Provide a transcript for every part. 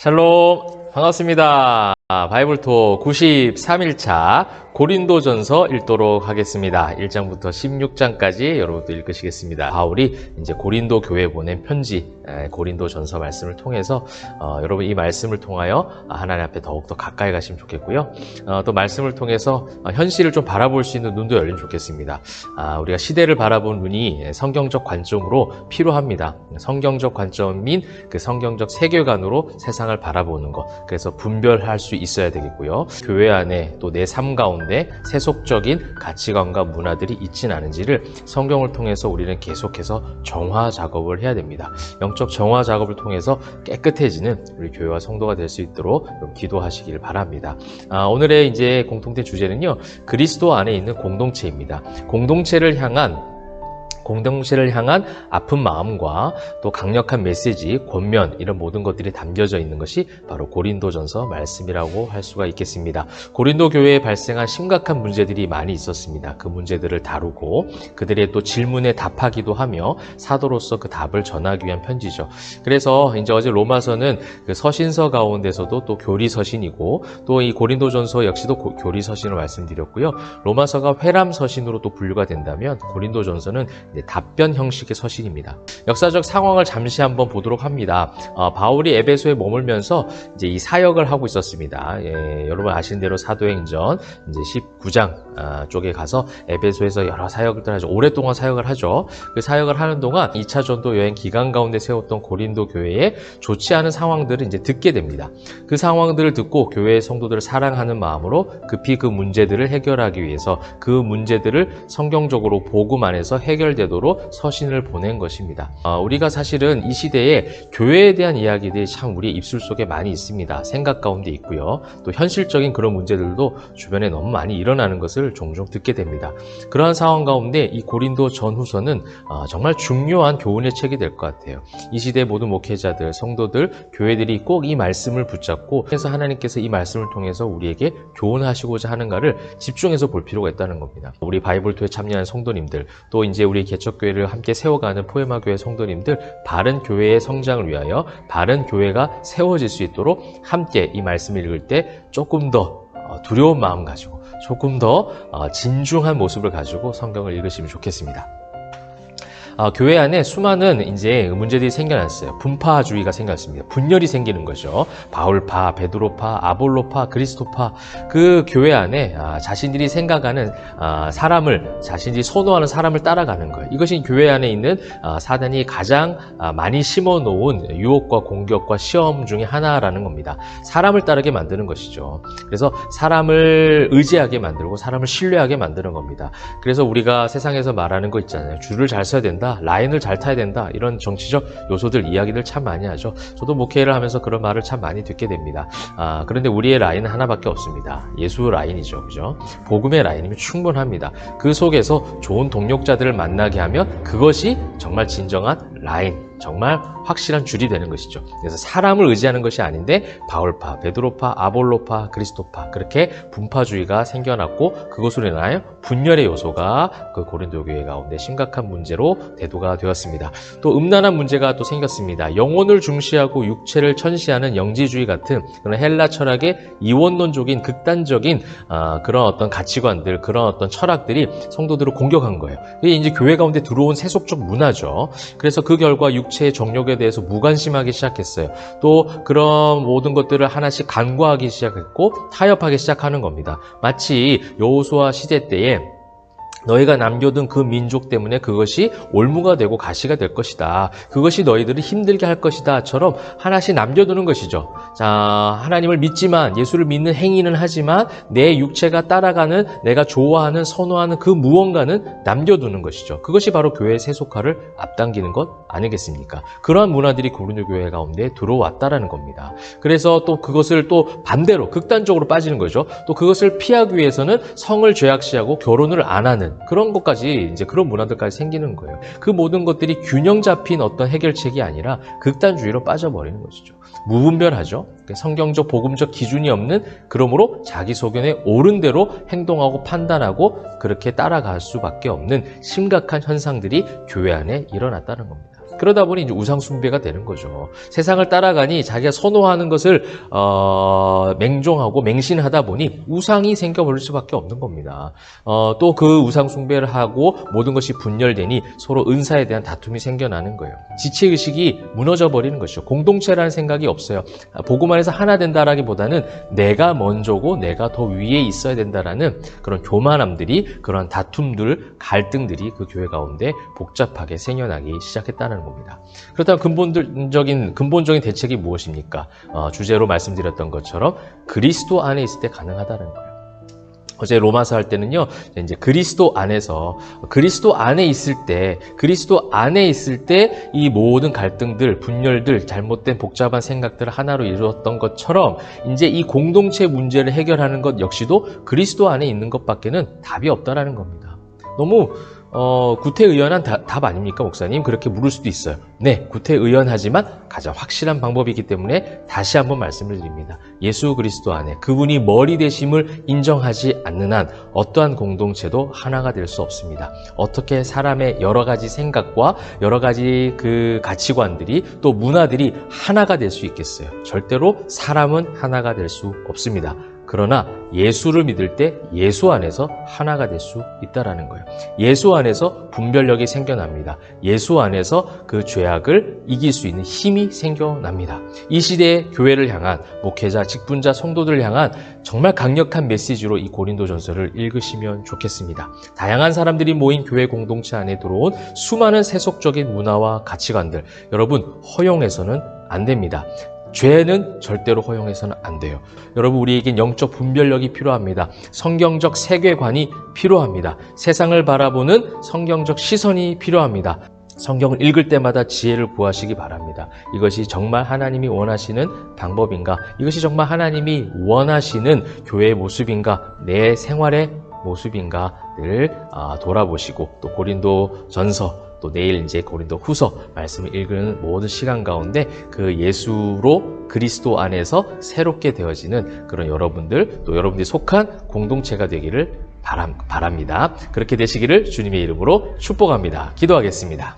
샬롬, 반갑습니다. 바이블톡 93일차 고린도전서 읽도록 하겠습니다. 1장부터 16장까지 여러분도 읽으시겠습니다. 바울이 이제 고린도 교회에 보낸 편지, 고린도전서 말씀을 통해서 여러분 이 말씀을 통하여 하나님 앞에 더욱더 가까이 가시면 좋겠고요. 또 말씀을 통해서 현실을 좀 바라볼 수 있는 눈도 열리면 좋겠습니다. 우리가 시대를 바라본 눈이 성경적 관점으로 필요합니다. 성경적 관점인 그 성경적 세계관으로 세상을 바라보는 것. 그래서 분별할 수 있어야 되겠고요. 교회 안에 또 내 삶 가운데 세속적인 가치관과 문화들이 있진 않은지를 성경을 통해서 우리는 계속해서 정화 작업을 해야 됩니다. 영적 정화 작업을 통해서 깨끗해지는 우리 교회와 성도가 될 수 있도록 기도하시길 바랍니다. 오늘의 이제 공통된 주제는요, 그리스도 안에 있는 공동체입니다. 공동체를 향한 아픈 마음과 또 강력한 메시지, 권면 이런 모든 것들이 담겨져 있는 것이 바로 고린도전서 말씀이라고 할 수가 있겠습니다. 고린도 교회에 발생한 심각한 문제들이 많이 있었습니다. 그 문제들을 다루고 그들의 또 질문에 답하기도 하며 사도로서 그 답을 전하기 위한 편지죠. 그래서 이제 어제 로마서는 그 서신서 가운데서도 또 교리서신이고 또 이 고린도전서 역시도 교리서신을 말씀드렸고요. 로마서가 회람서신으로 또 분류가 된다면 고린도전서는 답변 형식의 서신입니다. 역사적 상황을 잠시 한번 보도록 합니다. 바울이 에베소에 머물면서 이제 이 사역을 하고 있었습니다. 여러분 아시는 대로 사도행전 이제 19장 쪽에 가서 에베소에서 여러 사역을 하죠. 오랫동안 사역을 하죠. 그 사역을 하는 동안 2차 전도 여행 기간 가운데 세웠던 고린도 교회에 좋지 않은 상황들을 이제 듣게 됩니다. 그 상황들을 듣고 교회의 성도들을 사랑하는 마음으로 급히 그 문제들을 해결하기 위해서 그 문제들을 성경적으로 복음 안에서 해결되도록 서신을 보낸 것입니다. 우리가 사실은 이 시대에 교회에 대한 이야기들이 참 우리의 입술 속에 많이 있습니다. 생각 가운데 있고요. 또 현실적인 그런 문제들도 주변에 너무 많이 일어나는 것을 종종 듣게 됩니다. 그러한 상황 가운데 이 고린도 전후서는 정말 중요한 교훈의 책이 될 것 같아요. 이 시대의 모든 목회자들, 성도들, 교회들이 꼭 이 말씀을 붙잡고 그래서 하나님께서 이 말씀을 통해서 우리에게 교훈하시고자 하는가를 집중해서 볼 필요가 있다는 겁니다. 우리 바이블토에 참여한 성도님들, 또 이제 우리 개척교회를 함께 세워가는 포에마교회 성도님들, 바른 교회의 성장을 위하여 바른 교회가 세워질 수 있도록 함께 이 말씀을 읽을 때 조금 더 두려운 마음 가지고 조금 더 진중한 모습을 가지고 성경을 읽으시면 좋겠습니다. 교회 안에 수많은 이제 문제들이 생겨났어요. 분파주의가 생겼습니다. 분열이 생기는 거죠. 바울파, 베드로파, 아볼로파, 그리스도파. 그 교회 안에 자신들이 생각하는 자신들이 선호하는 사람을 따라가는 거예요. 이것이 교회 안에 있는 사단이 가장 많이 심어놓은 유혹과 공격과 시험 중에 하나라는 겁니다. 사람을 따르게 만드는 것이죠. 그래서 사람을 의지하게 만들고 사람을 신뢰하게 만드는 겁니다. 그래서 우리가 세상에서 말하는 거 있잖아요. 줄을 잘 서야 된다. 라인을 잘 타야 된다. 이런 정치적 요소들, 이야기들 참 많이 하죠. 저도 목회를 하면서 그런 말을 참 많이 듣게 됩니다. 그런데 우리의 라인은 하나밖에 없습니다. 예수 라인이죠. 그죠? 복음의 라인이면 충분합니다. 그 속에서 좋은 동력자들을 만나게 하면 그것이 정말 진정한 라인, 정말 확실한 줄이 되는 것이죠. 그래서 사람을 의지하는 것이 아닌데 바울파, 베드로파, 아볼로파, 그리스도파 그렇게 분파주의가 생겨났고 그것으로 인하여 분열의 요소가 그 고린도 교회 가운데 심각한 문제로 대두가 되었습니다. 또 음란한 문제가 또 생겼습니다. 영혼을 중시하고 육체를 천시하는 영지주의 같은 그런 헬라 철학의 이원론적인 극단적인 그런 어떤 가치관들, 그런 어떤 철학들이 성도들을 공격한 거예요. 이게 이제 교회 가운데 들어온 세속적 문화죠. 그래서 그 결과 육체의 정욕에 대해서 무관심하기 시작했어요. 또 그런 모든 것들을 하나씩 간과하기 시작했고 타협하기 시작하는 겁니다. 마치 여호수아 시대 때에 너희가 남겨둔 그 민족 때문에 그것이 올무가 되고 가시가 될 것이다. 그것이 너희들을 힘들게 할 것이다.처럼 하나씩 남겨두는 것이죠. 자, 하나님을 믿지만 예수를 믿는 행위는 하지만 내 육체가 따라가는 내가 좋아하는 선호하는 그 무언가는 남겨두는 것이죠. 그것이 바로 교회의 세속화를 앞당기는 것 아니겠습니까? 그러한 문화들이 고린도 교회 가운데 들어왔다라는 겁니다. 그래서 또 그것을 또 반대로 극단적으로 빠지는 거죠. 또 그것을 피하기 위해서는 성을 죄악시하고 결혼을 안 하는 그런 것까지 이제 그런 문화들까지 생기는 거예요. 그 모든 것들이 균형 잡힌 어떤 해결책이 아니라 극단주의로 빠져버리는 것이죠. 무분별하죠. 성경적 복음적 기준이 없는, 그러므로 자기 소견에 옳은 대로 행동하고 판단하고 그렇게 따라갈 수밖에 없는 심각한 현상들이 교회 안에 일어났다는 겁니다. 그러다 보니 이제 우상숭배가 되는 거죠. 세상을 따라가니 자기가 선호하는 것을 맹종하고 맹신하다 보니 우상이 생겨버릴 수밖에 없는 겁니다. 또 그 우상숭배를 하고 모든 것이 분열되니 서로 은사에 대한 다툼이 생겨나는 거예요. 지체의식이 무너져 버리는 것이죠. 공동체라는 생각이 없어요. 복음 안에서 하나 된다라기보다는 내가 먼저고 내가 더 위에 있어야 된다라는 그런 교만함들이, 그런 다툼들, 갈등들이 그 교회 가운데 복잡하게 생겨나기 시작했다는 겁니다. 그렇다면 근본적인 대책이 무엇입니까? 주제로 말씀드렸던 것처럼 그리스도 안에 있을 때 가능하다는 거예요. 어제 로마서 할 때는요, 이제 그리스도 안에 있을 때 이 모든 갈등들, 분열들, 잘못된 복잡한 생각들을 하나로 이루었던 것처럼 이제 이 공동체 문제를 해결하는 것 역시도 그리스도 안에 있는 것밖에는 답이 없다라는 겁니다. 너무 구태의연한 답 아닙니까, 목사님? 그렇게 물을 수도 있어요. 네, 구태의연하지만 가장 확실한 방법이기 때문에 다시 한번 말씀을 드립니다. 예수 그리스도 안에 그분이 머리 되심을 인정하지 않는 한 어떠한 공동체도 하나가 될 수 없습니다. 어떻게 사람의 여러 가지 생각과 여러 가지 그 가치관들이 또 문화들이 하나가 될 수 있겠어요? 절대로 사람은 하나가 될 수 없습니다. 그러나 예수를 믿을 때 예수 안에서 하나가 될 수 있다라는 거예요. 예수 안에서 분별력이 생겨납니다. 예수 안에서 그 죄악을 이길 수 있는 힘이 생겨납니다. 이 시대의 교회를 향한 목회자, 직분자, 성도들을 향한 정말 강력한 메시지로 이 고린도전서를 읽으시면 좋겠습니다. 다양한 사람들이 모인 교회 공동체 안에 들어온 수많은 세속적인 문화와 가치관들, 여러분 허용해서는 안 됩니다. 죄는 절대로 허용해서는 안 돼요. 여러분, 우리에겐 영적 분별력이 필요합니다. 성경적 세계관이 필요합니다. 세상을 바라보는 성경적 시선이 필요합니다. 성경을 읽을 때마다 지혜를 구하시기 바랍니다. 이것이 정말 하나님이 원하시는 방법인가? 이것이 정말 하나님이 원하시는 교회의 모습인가? 내 생활의 모습인가를 돌아보시고, 또 고린도전서, 또 내일 이제 고린도 후서 말씀을 읽는 모든 시간 가운데 그 예수로 그리스도 안에서 새롭게 되어지는 그런 여러분들, 또 여러분들이 속한 공동체가 되기를 바랍니다. 그렇게 되시기를 주님의 이름으로 축복합니다. 기도하겠습니다.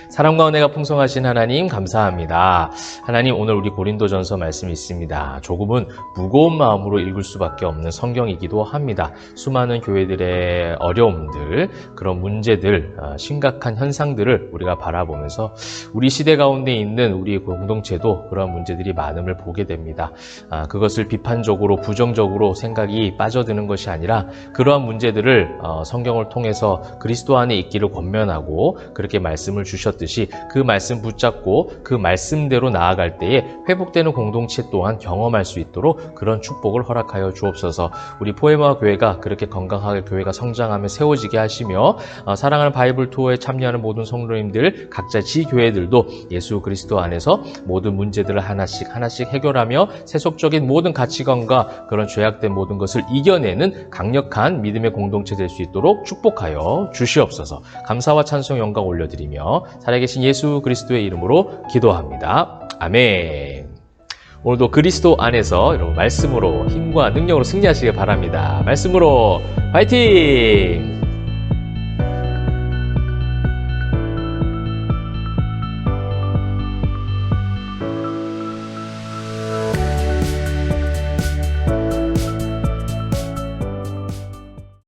사랑과 은혜가 풍성하신 하나님 감사합니다. 하나님, 오늘 우리 고린도전서 말씀이 있습니다. 조금은 무거운 마음으로 읽을 수밖에 없는 성경이기도 합니다. 수많은 교회들의 어려움들, 그런 문제들, 심각한 현상들을 우리가 바라보면서 우리 시대 가운데 있는 우리 공동체도 그런 문제들이 많음을 보게 됩니다. 그것을 비판적으로, 부정적으로 생각이 빠져드는 것이 아니라 그러한 문제들을 성경을 통해서 그리스도 안에 있기를 권면하고 그렇게 말씀을 주셨듯이 그 말씀 붙잡고 그 말씀대로 나아갈 때에 회복되는 공동체 또한 경험할 수 있도록 그런 축복을 허락하여 주옵소서. 우리 포에마 교회가 그렇게 건강하게 교회가 성장하며 세워지게 하시며 사랑하는 바이블 투어에 참여하는 모든 성도님들, 각자 지교회들도 예수 그리스도 안에서 모든 문제들을 하나씩 해결하며 세속적인 모든 가치관과 그런 죄악된 모든 것을 이겨내는 강력한 믿음의 공동체 될 수 있도록 축복하여 주시옵소서. 감사와 찬송 영광 올려드리며 살아계신 예수 그리스도의 이름으로 기도합니다. 아멘. 오늘도 그리스도 안에서 여러분 말씀으로 힘과 능력으로 승리하시길 바랍니다. 말씀으로 파이팅!